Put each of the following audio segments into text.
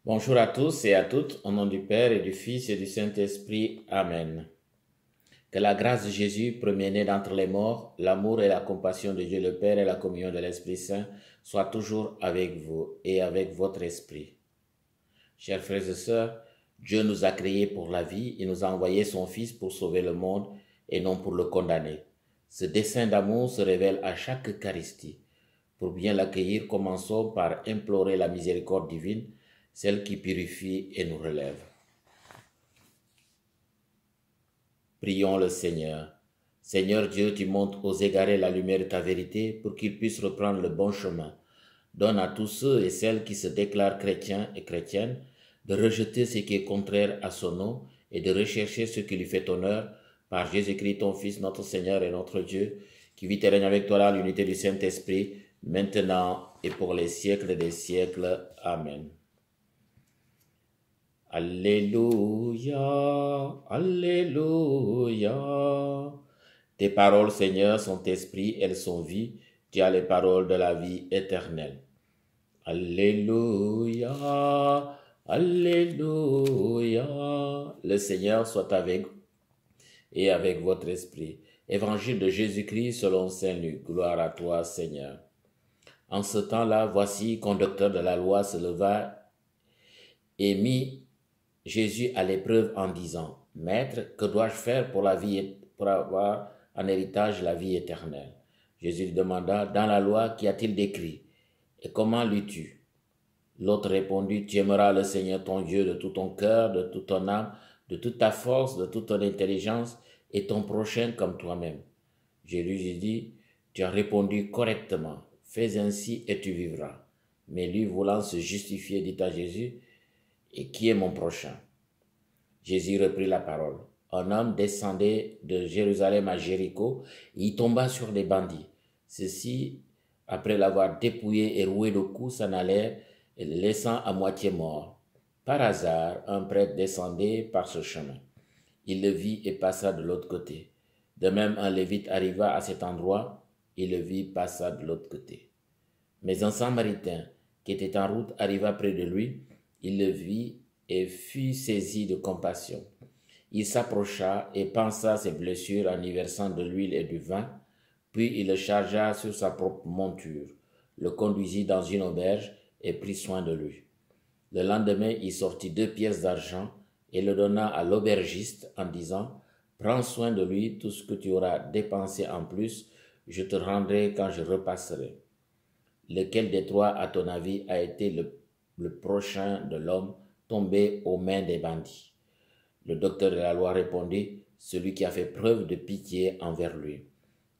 Bonjour à tous et à toutes, au nom du Père et du Fils et du Saint-Esprit. Amen. Que la grâce de Jésus, premier-né d'entre les morts, l'amour et la compassion de Dieu le Père et la communion de l'Esprit Saint soient toujours avec vous et avec votre esprit. Chers frères et sœurs, Dieu nous a créés pour la vie et nous a envoyé son Fils pour sauver le monde et non pour le condamner. Ce dessein d'amour se révèle à chaque Eucharistie. Pour bien l'accueillir, commençons par implorer la miséricorde divine, celle qui purifie et nous relève. Prions le Seigneur. Seigneur Dieu, tu montres aux égarés la lumière de ta vérité pour qu'ils puissent reprendre le bon chemin. Donne à tous ceux et celles qui se déclarent chrétiens et chrétiennes de rejeter ce qui est contraire à son nom et de rechercher ce qui lui fait honneur par Jésus-Christ, ton Fils, notre Seigneur et notre Dieu, qui vit et règne avec toi dans l'unité du Saint-Esprit, maintenant et pour les siècles des siècles. Amen. Alléluia, Alléluia. Tes paroles, Seigneur, sont esprit, elles sont vie. Tu as les paroles de la vie éternelle. Alléluia, Alléluia. Le Seigneur soit avec vous et avec votre esprit. Évangile de Jésus-Christ selon Saint Luc. Gloire à toi, Seigneur. En ce temps-là, voici qu'un docteur de la loi se leva et mit Jésus à l'épreuve en disant, « Maître, que dois-je faire pour avoir en héritage la vie éternelle ?» Jésus lui demanda, « Dans la loi, qu'y a-t-il d'écrit? Et comment lis-tu » L'autre répondit, « Tu aimeras le Seigneur ton Dieu de tout ton cœur, de toute ton âme, de toute ta force, de toute ton intelligence, et ton prochain comme toi-même. » Jésus lui dit, « Tu as répondu correctement, fais ainsi et tu vivras. » Mais lui, voulant se justifier, dit à Jésus, « Et qui est mon prochain ?» Jésus reprit la parole. Un homme descendait de Jérusalem à Jéricho et y tomba sur des bandits. Ceux-ci, après l'avoir dépouillé et roué de coups, s'en allèrent, le laissant à moitié mort. Par hasard, un prêtre descendait par ce chemin. Il le vit et passa de l'autre côté. De même, un lévite arriva à cet endroit, il le vit, passa de l'autre côté. Mais un Samaritain qui était en route arriva près de lui, il le vit et fut saisi de compassion. Il s'approcha et pansa ses blessures en y versant de l'huile et du vin, puis il le chargea sur sa propre monture, le conduisit dans une auberge et prit soin de lui. Le lendemain, il sortit 2 pièces d'argent et le donna à l'aubergiste en disant, « Prends soin de lui, tout ce que tu auras dépensé en plus, je te rendrai quand je repasserai. » Lequel des trois, à ton avis, a été le prochain de l'homme tombé aux mains des bandits? Le docteur de la loi répondit, « Celui qui a fait preuve de pitié envers lui. »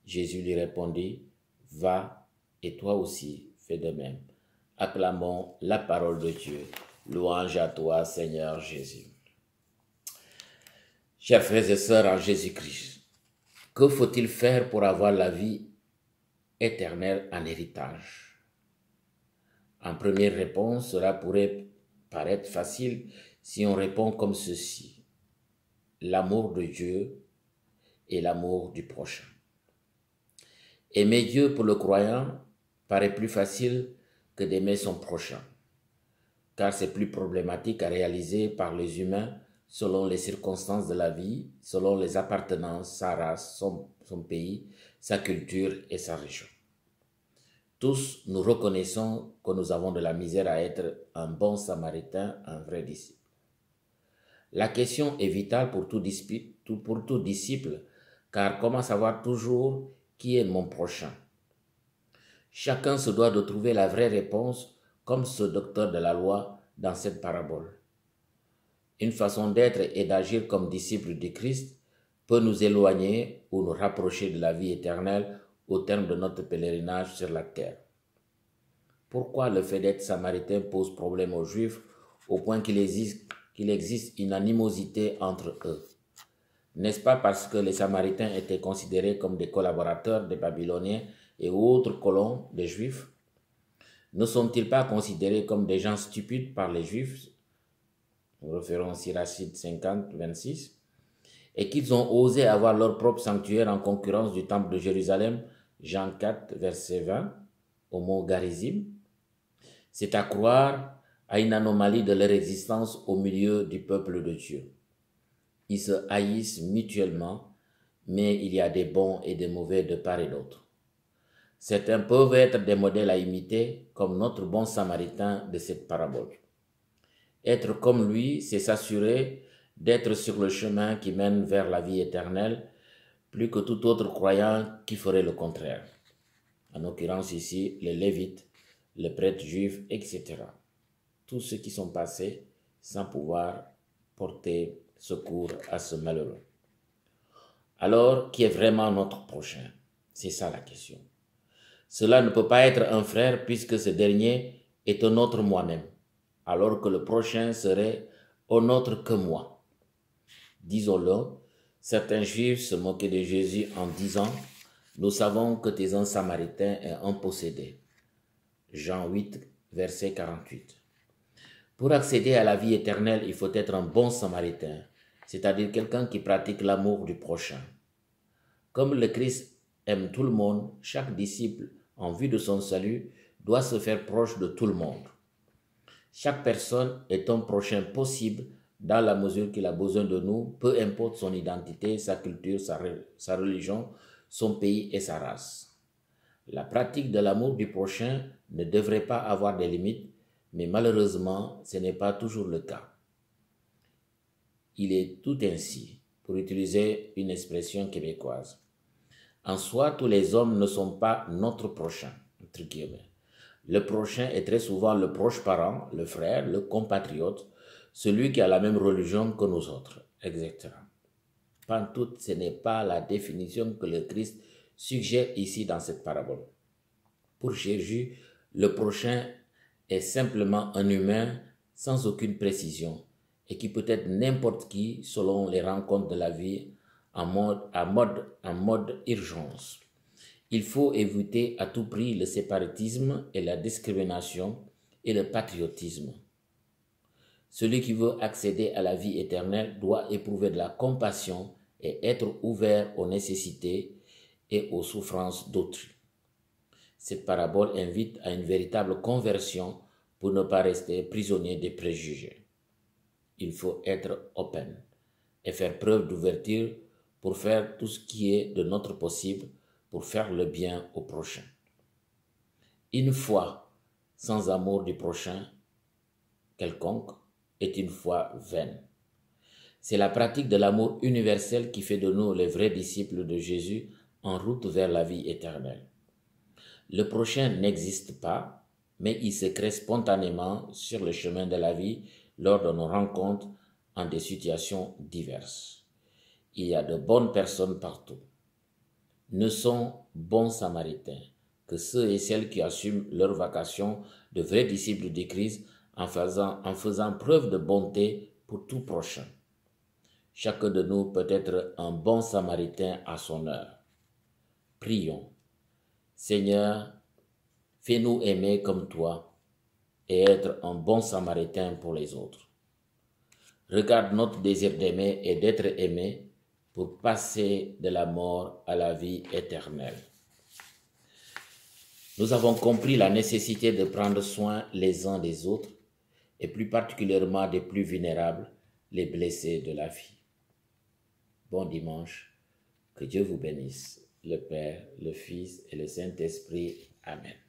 Jésus lui répondit, « Va, et toi aussi, fais de même. » Acclamons la parole de Dieu. Louange à toi, Seigneur Jésus. Chers frères et sœurs en Jésus-Christ, que faut-il faire pour avoir la vie éternelle en héritage? En première réponse, cela pourrait paraître facile si on répond comme ceci. L'amour de Dieu et l'amour du prochain. Aimer Dieu pour le croyant paraît plus facile que d'aimer son prochain, car c'est plus problématique à réaliser par les humains selon les circonstances de la vie, selon les appartenances, sa race, son pays, sa culture et sa région. Tous, nous reconnaissons que nous avons de la misère à être un bon samaritain, un vrai disciple. La question est vitale pour tout disciple, car comment savoir toujours qui est mon prochain? Chacun se doit de trouver la vraie réponse, comme ce docteur de la loi dans cette parabole. Une façon d'être et d'agir comme disciple du Christ peut nous éloigner ou nous rapprocher de la vie éternelle au terme de notre pèlerinage sur la terre. Pourquoi le fait d'être samaritain pose problème aux Juifs au point qu'il existe une animosité entre eux? N'est-ce pas parce que les Samaritains étaient considérés comme des collaborateurs des Babyloniens et autres colons des Juifs? Ne sont-ils pas considérés comme des gens stupides par les Juifs? Nous référons Sirachide 50, 26. Et qu'ils ont osé avoir leur propre sanctuaire en concurrence du temple de Jérusalem, Jean 4, verset 20, au mot Garizim. C'est à croire à une anomalie de leur existence au milieu du peuple de Dieu. Ils se haïssent mutuellement, mais il y a des bons et des mauvais de part et d'autre. Certains peuvent être des modèles à imiter, comme notre bon samaritain de cette parabole. Être comme lui, c'est s'assurer d'être sur le chemin qui mène vers la vie éternelle, plus que tout autre croyant qui ferait le contraire. En l'occurrence ici, les Lévites, les prêtres juifs, etc. Tous ceux qui sont passés sans pouvoir porter secours à ce malheureux. Alors, qui est vraiment notre prochain? C'est ça la question. Cela ne peut pas être un frère puisque ce dernier est un autre moi-même, alors que le prochain serait un autre que moi. Disons-le, certains juifs se moquaient de Jésus en disant « Nous savons que tu es un samaritain et un possédé ». Jean 8, verset 48. Pour accéder à la vie éternelle, il faut être un bon samaritain, c'est-à-dire quelqu'un qui pratique l'amour du prochain. Comme le Christ aime tout le monde, chaque disciple, en vue de son salut, doit se faire proche de tout le monde. Chaque personne est un prochain possible dans la mesure qu'il a besoin de nous, peu importe son identité, sa culture, sa religion, son pays et sa race. La pratique de l'amour du prochain ne devrait pas avoir des limites, mais malheureusement, ce n'est pas toujours le cas. Il est tout ainsi, pour utiliser une expression québécoise. En soi, tous les hommes ne sont pas notre prochain, entre guillemets. Le prochain est très souvent le proche parent, le frère, le compatriote, celui qui a la même religion que nous autres, etc. Pantoute, ce n'est pas la définition que le Christ suggère ici dans cette parabole. Pour Jésus, le prochain est simplement un humain sans aucune précision et qui peut être n'importe qui selon les rencontres de la vie en mode urgence. Il faut éviter à tout prix le séparatisme et la discrimination et le patriotisme. Celui qui veut accéder à la vie éternelle doit éprouver de la compassion et être ouvert aux nécessités et aux souffrances d'autrui. Cette parabole invite à une véritable conversion pour ne pas rester prisonnier des préjugés. Il faut être open et faire preuve d'ouverture pour faire tout ce qui est de notre possible pour faire le bien au prochain. Une foi sans amour du prochain quelconque est une foi vaine. C'est la pratique de l'amour universel qui fait de nous les vrais disciples de Jésus en route vers la vie éternelle. Le prochain n'existe pas, mais il se crée spontanément sur le chemin de la vie lors de nos rencontres en des situations diverses. Il y a de bonnes personnes partout. Ne sont bons samaritains que ceux et celles qui assument leur vocation de vrais disciples de Christ en faisant preuve de bonté pour tout prochain. Chacun de nous peut être un bon samaritain à son heure. Prions. Seigneur, fais-nous aimer comme toi et être un bon samaritain pour les autres. Regarde notre désir d'aimer et d'être aimé pour passer de la mort à la vie éternelle. Nous avons compris la nécessité de prendre soin les uns des autres et plus particulièrement des plus vulnérables, les blessés de la vie. Bon dimanche, que Dieu vous bénisse, le Père, le Fils et le Saint-Esprit. Amen.